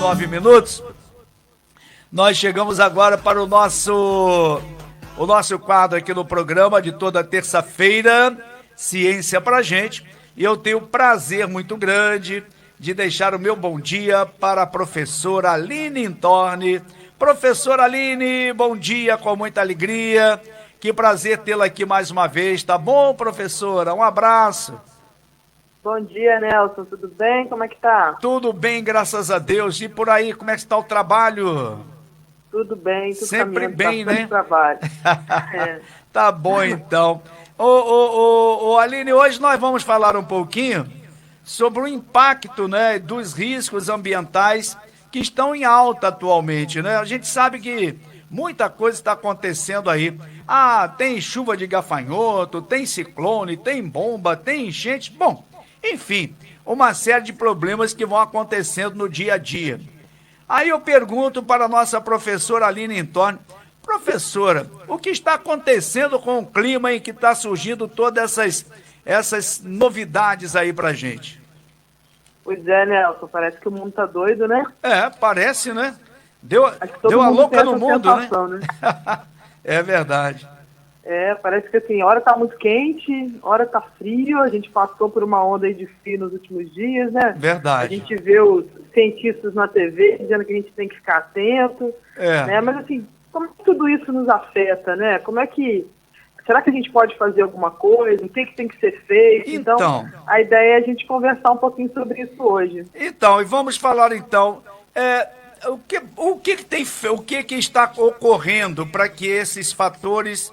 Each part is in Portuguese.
9 minutos. Nós chegamos agora para o nosso quadro aqui no programa de toda terça-feira, Ciência pra Gente. E eu tenho um prazer muito grande de deixar o meu bom dia para a professora Aline Intorni. Professora Aline, bom dia, com muita alegria. Que prazer tê-la aqui mais uma vez, tá bom, professora? Um abraço. Bom dia, Nelson, tudo bem? Como é que tá? Tudo bem, graças a Deus. E por aí, como é que está o trabalho? Tudo bem, tudo Sempre caminhando, bem, bastante né? trabalho. É. Tá bom, então. Ô, Aline, hoje nós vamos falar um pouquinho sobre o impacto, né, dos riscos ambientais que estão em alta atualmente, né? A gente sabe que muita coisa está acontecendo aí. Ah, tem chuva de gafanhoto, tem ciclone, tem bomba, tem enchente. Bom, enfim, uma série de problemas que vão acontecendo no dia a dia. Aí eu pergunto para a nossa professora Aline Intorni, professora, o que está acontecendo com o clima em que está surgindo todas essas novidades aí pra gente? Pois é, Nelson, parece que o mundo tá doido, né? É, parece, né? Deu Acho que todo a mundo louca tem no essa mundo, sensação, né? né? É verdade. É, parece que assim, hora tá muito quente, hora tá frio, a gente passou por uma onda aí de frio nos últimos dias, né? Verdade. A gente vê os cientistas na TV dizendo que a gente tem que ficar atento, É. né? Mas assim, como é que tudo isso nos afeta, né? Será que a gente pode fazer alguma coisa? O que tem que ser feito? Então, A ideia é a gente conversar um pouquinho sobre isso hoje. Então, e vamos falar então, o que está ocorrendo para que esses fatores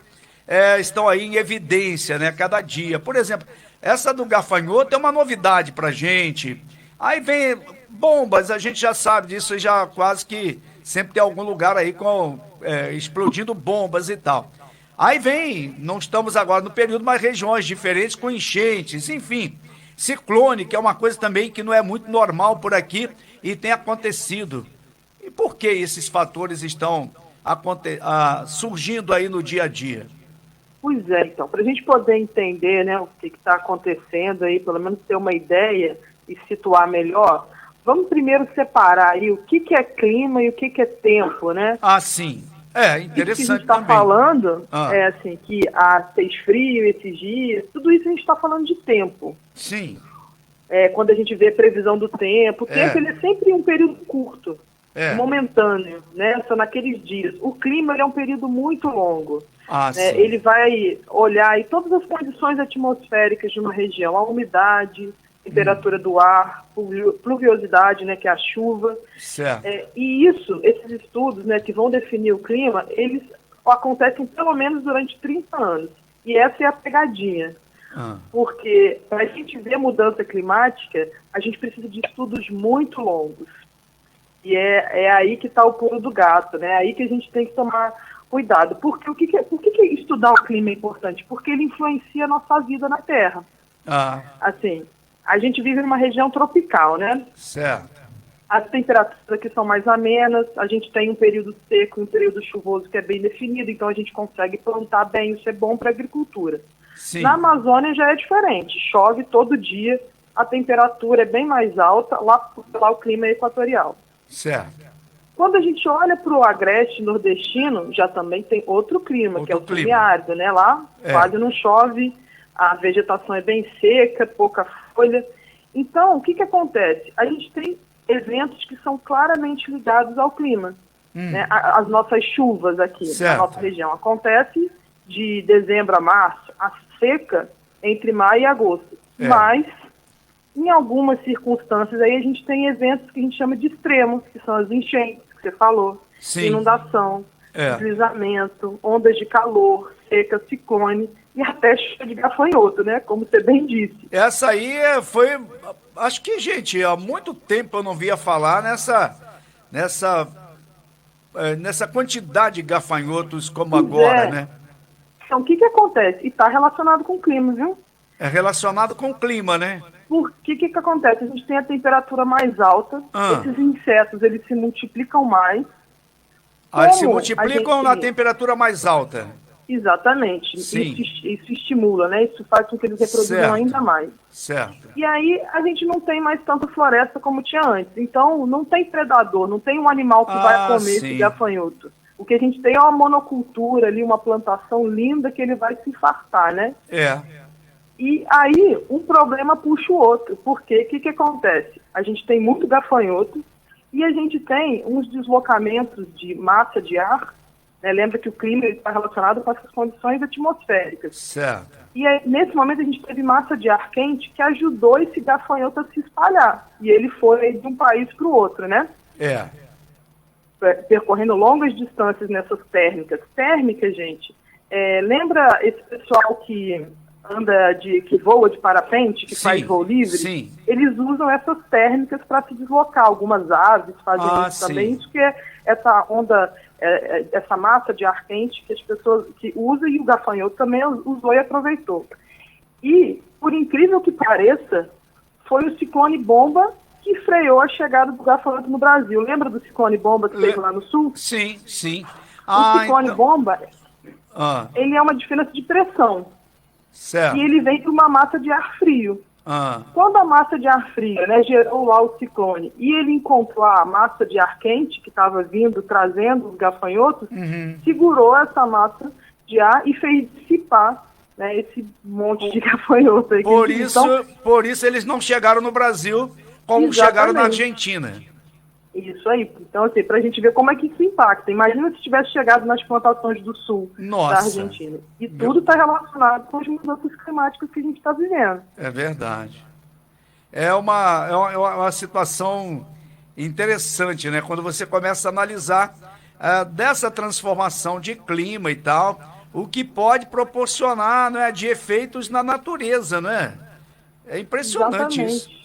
estão aí em evidência, né, cada dia. Por exemplo, essa do gafanhoto é uma novidade para gente. Aí vem bombas, a gente já sabe disso, já quase que sempre tem algum lugar aí com explodindo bombas e tal. Aí vem, não estamos agora no período, mas regiões diferentes com enchentes, enfim. Ciclone, que é uma coisa também que não é muito normal por aqui e tem acontecido. E por que esses fatores estão surgindo aí no dia a dia? Pois é, então, para a gente poder entender, né, o que está acontecendo aí, pelo menos ter uma ideia e situar melhor, vamos primeiro separar aí o que é clima e o que é tempo, né? Ah, sim. É, Isso que a gente interessante está também. falando é assim, que fez frio esses dias, tudo isso a gente está falando de tempo. Sim. Quando a gente vê previsão do tempo, o tempo ele é sempre um período curto, momentâneo, né? Só naqueles dias. O clima ele é um período muito longo. Sim. Ele vai olhar aí todas as condições atmosféricas de uma região, a umidade, temperatura do ar, pluviosidade, né, que é a chuva. Certo. E esses estudos, né, que vão definir o clima, eles acontecem pelo menos durante 30 anos. E essa é a pegadinha. Porque para a gente ver mudança climática, a gente precisa de estudos muito longos. E é aí que está o pulo do gato, né? É aí que a gente tem que tomar cuidado. Por que estudar o clima é importante? Porque ele influencia a nossa vida na Terra. Assim, a gente vive numa região tropical, né? Certo. As temperaturas aqui são mais amenas, a gente tem um período seco e um período chuvoso que é bem definido, então a gente consegue plantar bem, isso é bom para a agricultura. Sim. Na Amazônia já é diferente, chove todo dia, a temperatura é bem mais alta, lá o clima é equatorial. Certo. Quando a gente olha para o agreste nordestino, já também tem outro clima, que é o semiárido, né? Lá quase não chove, a vegetação é bem seca, pouca folha. Então, o que acontece? A gente tem eventos que são claramente ligados ao clima. Né? As nossas chuvas aqui na nossa região acontecem de dezembro a março, a seca entre maio e agosto. Mas, em algumas circunstâncias, aí a gente tem eventos que a gente chama de extremos, que são as enchentes, que você falou, inundação, deslizamento, ondas de calor, seca, ciclone e até chuva de gafanhoto, né? Como você bem disse. Essa aí foi... Acho que, gente, há muito tempo eu não via falar nessa quantidade de gafanhotos como agora, né? Então, o que acontece? E está relacionado com o clima, viu? É relacionado com o clima, né? Por que acontece? A gente tem a temperatura mais alta, esses insetos, eles se multiplicam mais. Eles se multiplicam na temperatura mais alta? Exatamente. Isso estimula, né? Isso faz com que eles reproduzam ainda mais. Certo. E aí a gente não tem mais tanta floresta como tinha antes. Então não tem predador, não tem um animal que vai comer esse gafanhoto. O que a gente tem é uma monocultura ali, uma plantação linda que ele vai se fartar, né? E aí um problema puxa o outro. Porque o que acontece? A gente tem muito gafanhoto e a gente tem uns deslocamentos de massa de ar. Lembra que o clima está relacionado com essas condições atmosféricas. Certo. E aí, nesse momento a gente teve massa de ar quente que ajudou esse gafanhoto a se espalhar. E ele foi de um país para o outro, né? Percorrendo longas distâncias nessas térmicas. Térmicas, gente, lembra esse pessoal que que voa de parapente, que faz voo livre? Sim. Eles usam essas térmicas para se deslocar. Algumas aves fazem isso também. Isso que é essa onda, essa massa de ar quente que as pessoas que usam, e o gafanhoto também usou e aproveitou. E, por incrível que pareça, foi o ciclone bomba que freou a chegada do gafanhoto no Brasil. Lembra do ciclone bomba que teve lá no sul? Sim, sim. O ciclone bomba, ele é uma diferença de pressão. Certo. E ele vem de uma massa de ar frio. Quando a massa de ar frio, gerou lá o ciclone, e ele encontrou a massa de ar quente que estava vindo, trazendo os gafanhotos, segurou essa massa de ar e fez dissipar, esse monte de gafanhoto aí. Por isso eles não chegaram no Brasil como chegaram na Argentina. Isso aí. Então, assim, para a gente ver como é que isso impacta. Imagina se tivesse chegado nas plantações do sul da Argentina. E tudo está relacionado com as mudanças climáticas que a gente está vivendo. É verdade. É uma situação interessante, né? Quando você começa a analisar dessa transformação de clima e tal, o que pode proporcionar, né, de efeitos na natureza, né? É impressionante. Exatamente. Isso.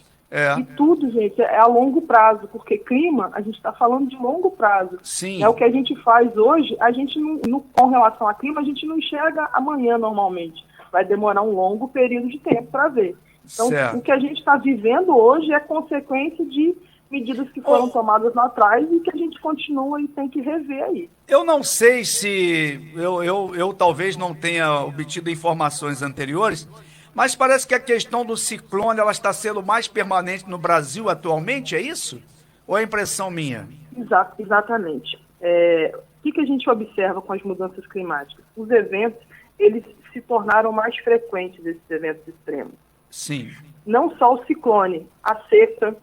E tudo, gente, é a longo prazo, porque clima, a gente está falando de longo prazo. Sim. O que a gente faz hoje, a gente com relação a clima, a gente não enxerga amanhã normalmente. Vai demorar um longo período de tempo para ver. Então, o que a gente está vivendo hoje é consequência de medidas que foram tomadas lá atrás e que a gente continua e tem que rever aí. Eu não sei se eu talvez não tenha obtido informações anteriores, mas parece que a questão do ciclone ela está sendo mais permanente no Brasil atualmente, é isso? Ou é impressão minha? Exatamente. O que a gente observa com as mudanças climáticas? Os eventos, eles se tornaram mais frequentes, esses eventos extremos. Sim. Não só o ciclone, a seca,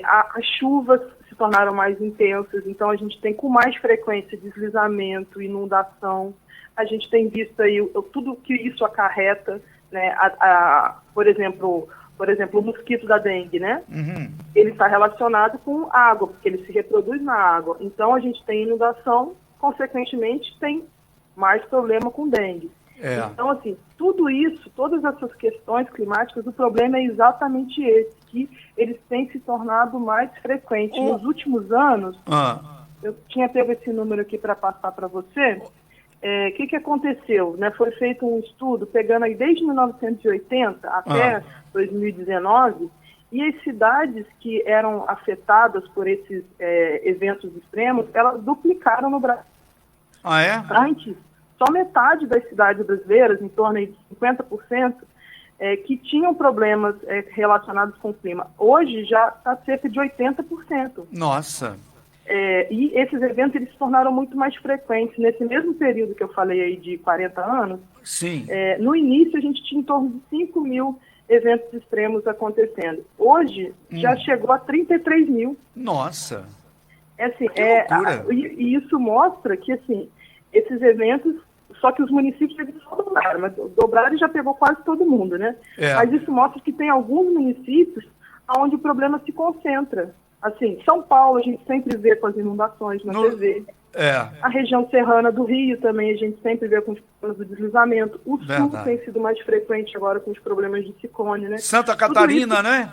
as chuvas se tornaram mais intensas, então a gente tem com mais frequência deslizamento, inundação, a gente tem visto aí tudo que isso acarreta, né? Por exemplo, o mosquito da dengue, né? Ele está relacionado com água, porque ele se reproduz na água. Então, a gente tem inundação, consequentemente, tem mais problema com dengue. Então, assim, tudo isso, todas essas questões climáticas, o problema é exatamente esse, que eles têm se tornado mais frequentes. Nos últimos anos, eu tinha pego esse número aqui para passar para você. O que aconteceu? Foi feito um estudo pegando aí desde 1980 até 2019, e as cidades que eram afetadas por esses eventos extremos, elas duplicaram no Brasil. Antes, só metade das cidades brasileiras, em torno de 50%, que tinham problemas relacionados com o clima. Hoje já está cerca de 80%. Nossa! E esses eventos eles se tornaram muito mais frequentes. Nesse mesmo período que eu falei aí de 40 anos, sim. No início a gente tinha em torno de 5 mil eventos extremos acontecendo. Hoje já chegou a 33 mil. Nossa! E isso mostra que assim, esses eventos, só que os municípios eles só dobraram, mas dobraram já pegou quase todo mundo, né? Mas isso mostra que tem alguns municípios onde o problema se concentra. Assim, São Paulo a gente sempre vê com as inundações na TV. A região serrana do Rio também a gente sempre vê com os problemas do deslizamento. O Sul tem sido mais frequente agora com os problemas de ciclone, né? Santa Catarina, né?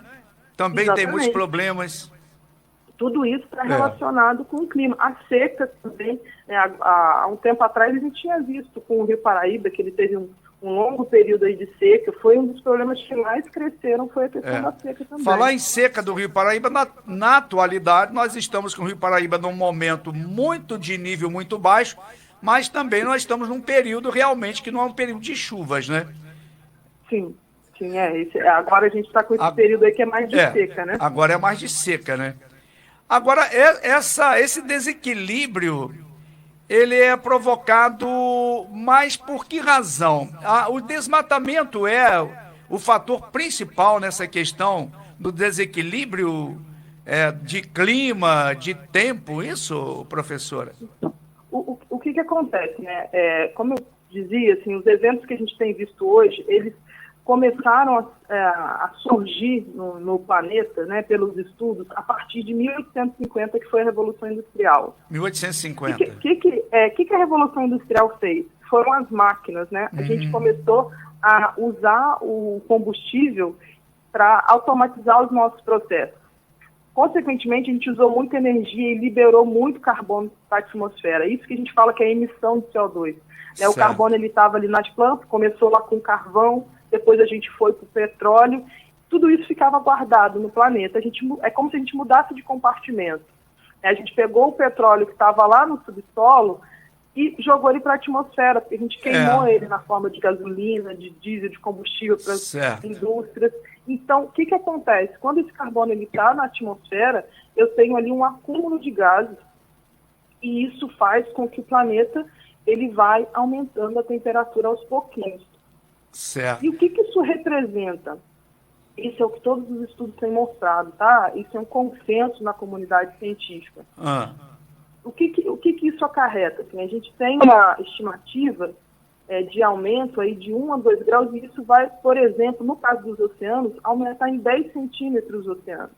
Também tem muitos problemas. Tudo isso está relacionado com o clima. A seca também, há um tempo atrás a gente tinha visto com o Rio Paraíba, que ele teve um longo período aí de seca, foi um dos problemas que mais cresceram, foi a questão da seca também. Falar em seca do Rio Paraíba, na atualidade, nós estamos com o Rio Paraíba num momento de nível muito baixo, mas também nós estamos num período realmente que não é um período de chuvas, né? Sim, sim, agora a gente está com esse período aí que é mais de seca, né? Agora é mais de seca, né? Agora, esse desequilíbrio, ele é provocado mais por que razão? O desmatamento é o fator principal nessa questão do desequilíbrio de clima, de tempo, isso, professora? O que acontece, né? Como eu dizia, assim, os eventos que a gente tem visto hoje, eles começaram a surgir no planeta, né, pelos estudos, a partir de 1850, que foi a Revolução Industrial. 1850. O que a Revolução Industrial fez? Foram as máquinas, né? A gente começou a usar o combustível para automatizar os nossos processos. Consequentemente, a gente usou muita energia e liberou muito carbono para a atmosfera. Isso que a gente fala que é a emissão de CO2. Né? O carbono estava ali nas plantas, começou lá com carvão, depois a gente foi para o petróleo. Tudo isso ficava guardado no planeta. É como se a gente mudasse de compartimento. A gente pegou o petróleo que estava lá no subsolo e jogou ele para a atmosfera, porque a gente queimou ele na forma de gasolina, de diesel, de combustível para as indústrias. Então, o que acontece? Quando esse carbono está na atmosfera, eu tenho ali um acúmulo de gases e isso faz com que o planeta ele vai aumentando a temperatura aos pouquinhos. Certo. E o que isso representa? Isso é o que todos os estudos têm mostrado, tá? Isso é um consenso na comunidade científica. O que isso acarreta? Assim, a gente tem uma estimativa de aumento aí de 1 a 2 graus, e isso vai, por exemplo, no caso dos oceanos, aumentar em 10 centímetros os oceanos.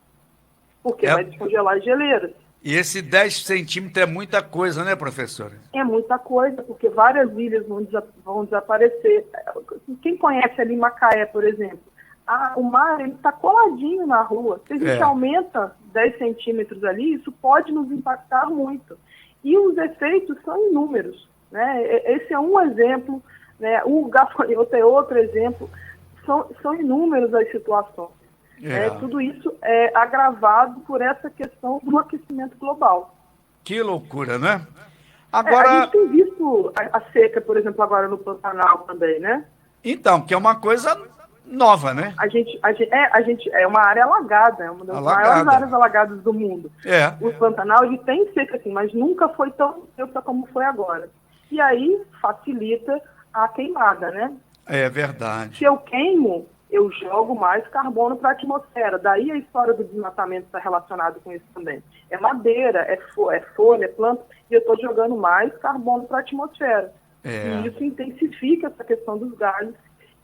Porque vai descongelar as geleiras. E esse 10 centímetros é muita coisa, né, professora? É muita coisa, porque várias ilhas vão desaparecer. Quem conhece ali Macaé, por exemplo, o mar está coladinho na rua. Se a gente aumenta 10 centímetros ali, isso pode nos impactar muito. E os efeitos são inúmeros. Né? Esse é um exemplo, né? O gafanhoto é outro exemplo. São inúmeras as situações. Tudo isso é agravado por essa questão do aquecimento global. Que loucura, né? Agora... a gente tem visto a seca, por exemplo, agora no Pantanal também, né? Então, que é uma coisa nova, né? É uma área alagada, é uma das maiores áreas alagadas do mundo. O Pantanal, ele tem seca, assim, mas nunca foi tão seca como foi agora. E aí facilita a queimada, né? É verdade. Se eu queimo, eu jogo mais carbono para a atmosfera. Daí a história do desmatamento está relacionada com isso também. É madeira, é folha, é planta, e eu estou jogando mais carbono para a atmosfera. E isso intensifica essa questão dos gases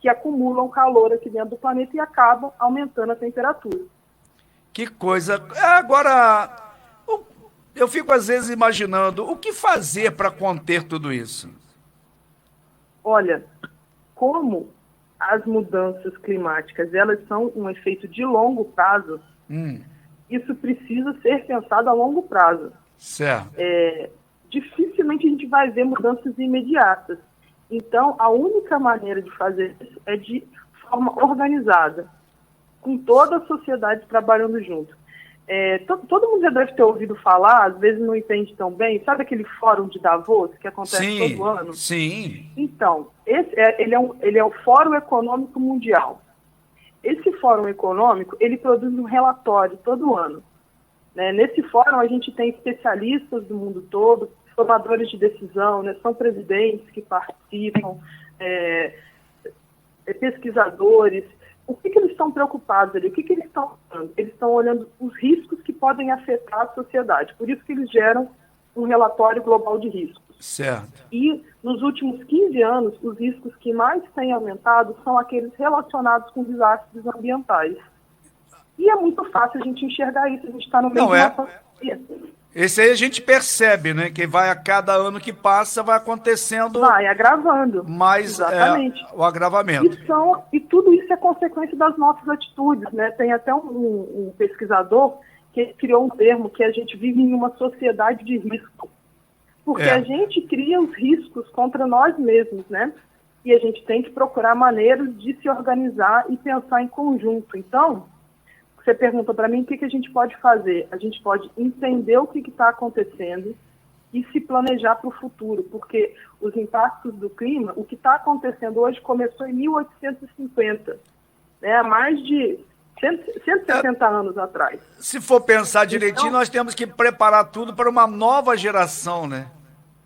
que acumulam calor aqui dentro do planeta e acabam aumentando a temperatura. Que coisa. Agora, eu fico às vezes imaginando o que fazer para conter tudo isso. Olha, como as mudanças climáticas elas são um efeito de longo prazo, isso precisa ser pensado a longo prazo. Certo. Dificilmente a gente vai ver mudanças imediatas. Então, a única maneira de fazer isso é de forma organizada, com toda a sociedade trabalhando junto. Todo mundo já deve ter ouvido falar, às vezes não entende tão bem, sabe aquele fórum de Davos que acontece todo ano? Sim. Então, ele é o Fórum Econômico Mundial. Esse Fórum Econômico, ele produz um relatório todo ano. Né? Nesse fórum, a gente tem especialistas do mundo todo, tomadores de decisão, né? São presidentes que participam, pesquisadores. O que eles estão preocupados ali? O que eles estão olhando? Eles estão olhando os riscos que podem afetar a sociedade. Por isso que eles geram um relatório global de riscos. Certo. E nos últimos 15 anos, os riscos que mais têm aumentado são aqueles relacionados com desastres ambientais. E é muito fácil a gente enxergar isso. A gente está no meio de uma pandemia. Esse aí a gente percebe, né? Que vai a cada ano que passa, vai acontecendo... Vai agravando. Mais o agravamento. E tudo isso é consequência das nossas atitudes, né? Tem até um pesquisador que criou um termo que a gente vive em uma sociedade de risco. Porque a gente cria os riscos contra nós mesmos, né? E a gente tem que procurar maneiras de se organizar e pensar em conjunto. Então... Você pergunta para mim o que a gente pode fazer. A gente pode entender o que está acontecendo, e se planejar para o futuro, porque os impactos do clima, o que está acontecendo hoje começou em 1850, né, há mais de 160 anos atrás. Se for pensar direitinho, nós temos que preparar tudo para uma nova geração, né?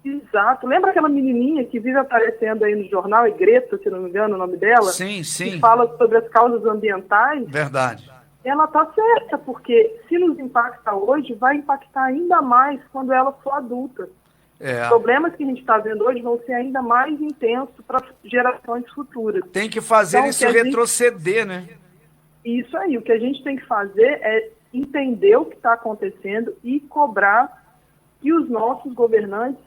Exato. Lembra aquela menininha que vive aparecendo aí no jornal, é Greta, se não me engano o nome dela? Sim, sim. Que fala sobre as causas ambientais. Verdade. Ela está certa, porque se nos impacta hoje, vai impactar ainda mais quando ela for adulta. Os problemas que a gente está vendo hoje vão ser ainda mais intensos para gerações futuras. Tem que fazer então, isso retroceder, né? Isso aí. O que a gente tem que fazer é entender o que está acontecendo e cobrar que os nossos governantes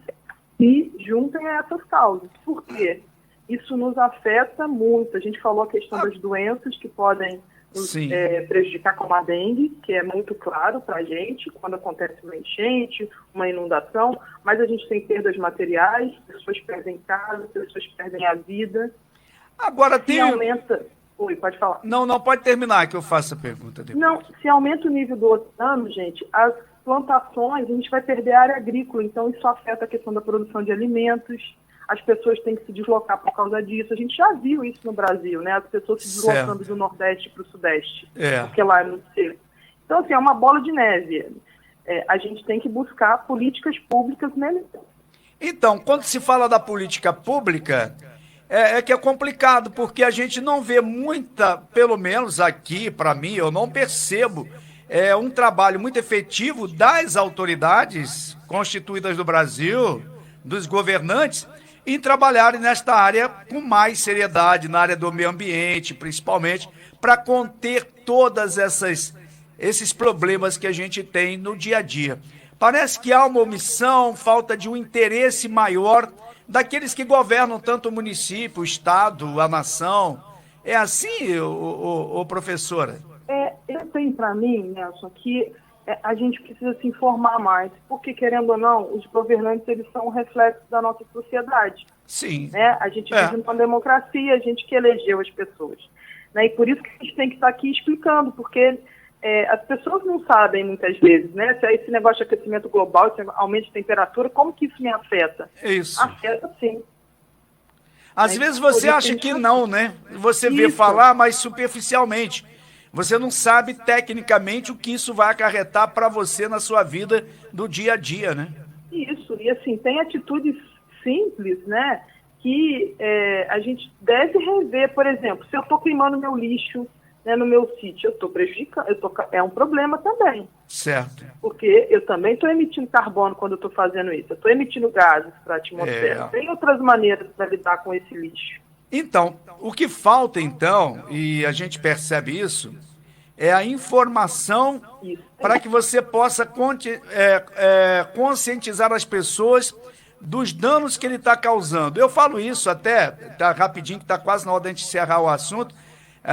se juntem a essas causas. Por quê? Isso nos afeta muito. A gente falou a questão das doenças que podem nos prejudicar, como a dengue, que é muito claro para a gente, quando acontece uma enchente, uma inundação, mas a gente tem perdas materiais, pessoas perdem casa, pessoas perdem a vida. Agora tem... aumenta... Oi, pode falar. Não, pode terminar que eu faço a pergunta depois. Não, se aumenta o nível do oceano, gente, as plantações, a gente vai perder a área agrícola, então isso afeta a questão da produção de alimentos, as pessoas têm que se deslocar por causa disso. A gente já viu isso no Brasil, né? As pessoas se deslocando do Nordeste para o Sudeste, porque lá é muito seco. Então, assim, é uma bola de neve. A gente tem que buscar políticas públicas melhores. Então, quando se fala da política pública, é que é complicado, porque a gente não vê muita, pelo menos aqui, para mim, eu não percebo um trabalho muito efetivo das autoridades constituídas do Brasil, dos governantes, em trabalharem nesta área com mais seriedade, na área do meio ambiente, principalmente, para conter todas esses problemas que a gente tem no dia a dia. Parece que há uma omissão, falta de um interesse maior daqueles que governam tanto o município, o estado, a nação. É assim, professora? Eu tenho para mim, Nelson, que a gente precisa se informar mais, porque, querendo ou não, os governantes eles são um reflexo da nossa sociedade. Sim. Né? A gente vive numa democracia, a gente que elegeu as pessoas. Né? E por isso que a gente tem que estar aqui explicando, porque as pessoas não sabem muitas vezes, né? Se esse negócio de aquecimento global, esse aumento de temperatura, como que isso me afeta? Isso. Afeta sim. Às vezes você acha que não, né? Você vê falar, mas superficialmente. Você não sabe tecnicamente o que isso vai acarretar para você na sua vida do dia a dia, né? Isso, e assim, tem atitudes simples, né? Que a gente deve rever. Por exemplo, se eu estou queimando meu lixo, né, no meu sítio, eu estou prejudicando, é um problema também. Certo. Porque eu também estou emitindo carbono quando eu estou fazendo isso. Eu estou emitindo gases para a atmosfera. Tem outras maneiras para lidar com esse lixo. Então, o que falta, então, e a gente percebe isso, é a informação para que você possa conscientizar as pessoas dos danos que ele está causando. Eu falo isso até, rapidinho, que está quase na hora de a gente encerrar o assunto,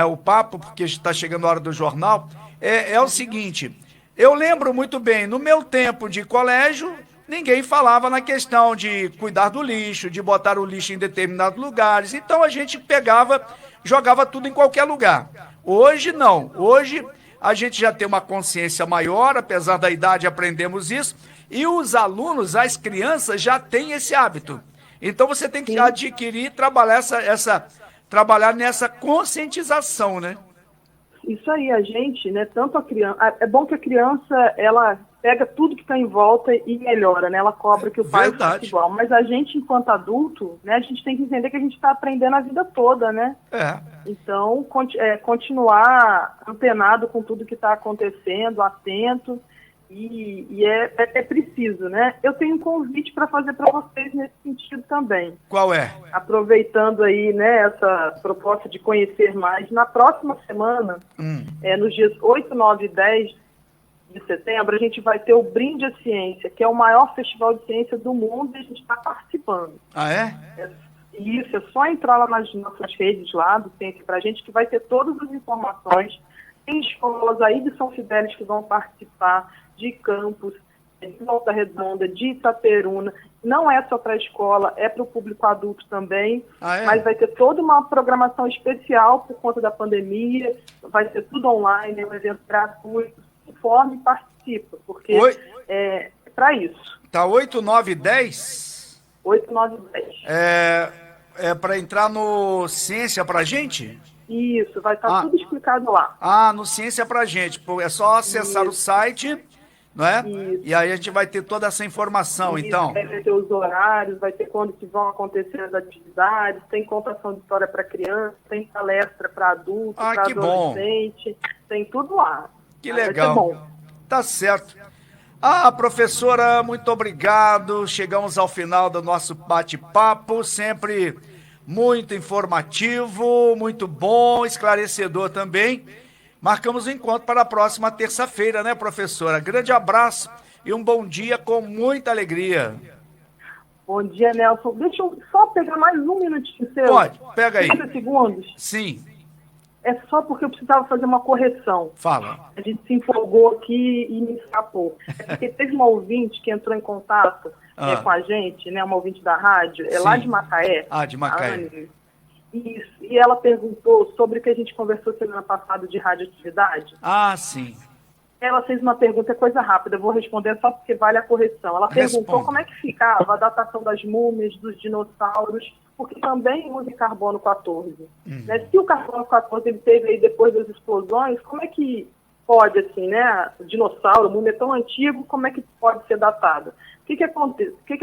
o papo, porque está chegando a hora do jornal, é o seguinte, eu lembro muito bem, no meu tempo de colégio, ninguém falava na questão de cuidar do lixo, de botar o lixo em determinados lugares, então a gente pegava, jogava tudo em qualquer lugar. Hoje não, hoje a gente já tem uma consciência maior, apesar da idade aprendemos isso, e os alunos, as crianças já têm esse hábito. Então você tem que adquirir, trabalhar nessa conscientização, né? Isso aí, a gente, né, tanto a criança, é bom que a criança, ela pega tudo que está em volta e melhora, né, ela cobra que o pai faça igual, mas a gente, enquanto adulto, né, a gente tem que entender que a gente está aprendendo a vida toda, né? Então, continuar antenado com tudo que está acontecendo, atento, e é preciso, né? Eu tenho um convite para fazer para vocês nesse sentido também. Qual é? Aproveitando aí, né, essa proposta de conhecer mais, na próxima semana, nos dias 8, 9 e 10 de setembro, a gente vai ter o Brinde à Ciência, que é o maior festival de ciência do mundo, e a gente está participando. Ah, é? Isso, é só entrar lá nas nossas redes lá do Ciência pra gente, que vai ter todas as informações. Tem escolas aí de São Fidélis que vão participar, de Campos, de Volta Redonda, de Itaperuna. Não é só para a escola, é para o público adulto também. Mas vai ter toda uma programação especial por conta da pandemia. Vai ser tudo online, é um evento gratuito. Informe e participa, porque para isso. Tá 8, 9, 10? 8, 9, 10. É para entrar no Ciência Pra Gente? Isso, vai estar tudo explicado lá. No Ciência Pra Gente. É só acessar o site, não é? Isso. E aí a gente vai ter toda essa informação, então. Vai ter os horários, vai ter quando que vão acontecer as atividades, tem contação de história para criança, tem palestra para adulto, para adolescente, tem tudo lá. Que legal. Vai ser bom. Tá certo. Professora, muito obrigado. Chegamos ao final do nosso bate-papo, sempre muito informativo, muito bom, esclarecedor também. Marcamos o encontro para a próxima terça-feira, né, professora? Grande abraço e um bom dia com muita alegria. Bom dia, Nelson. Deixa eu só pegar mais um minutinho seu. Pode, pega aí. 30 segundos? Sim. É só porque eu precisava fazer uma correção. Fala. A gente se empolgou aqui e me escapou. É porque teve uma ouvinte que entrou em contato com a gente, né? Uma ouvinte da rádio, lá de Macaé. De Macaé. Isso. E ela perguntou sobre o que a gente conversou semana passada de radioatividade. Sim. Ela fez uma pergunta, coisa rápida, eu vou responder só porque vale a correção. Ela perguntou como é que ficava a datação das múmias, dos dinossauros, porque também usa carbono 14. Né? Se o carbono 14 ele teve aí depois das explosões, como é que pode, assim, né? O dinossauro, múmia tão antigo, como é que pode ser datado? O que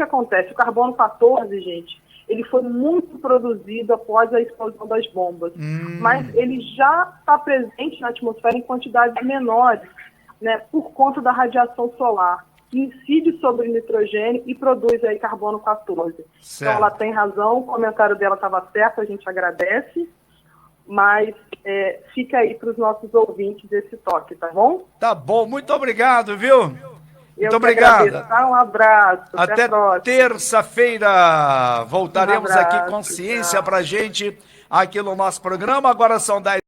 acontece? O carbono 14, gente, ele foi muito produzido após a explosão das bombas, mas ele já está presente na atmosfera em quantidades menores, né, por conta da radiação solar, que incide sobre o nitrogênio e produz aí carbono 14. Certo. Então ela tem razão, o comentário dela estava certo, a gente agradece, mas fica aí para os nossos ouvintes esse toque, tá bom? Tá bom, muito obrigado, viu? Muito obrigado. Tá? Um abraço. Até terça-feira. Voltaremos aqui com Ciência Pra Gente aqui no nosso programa. Agora são 10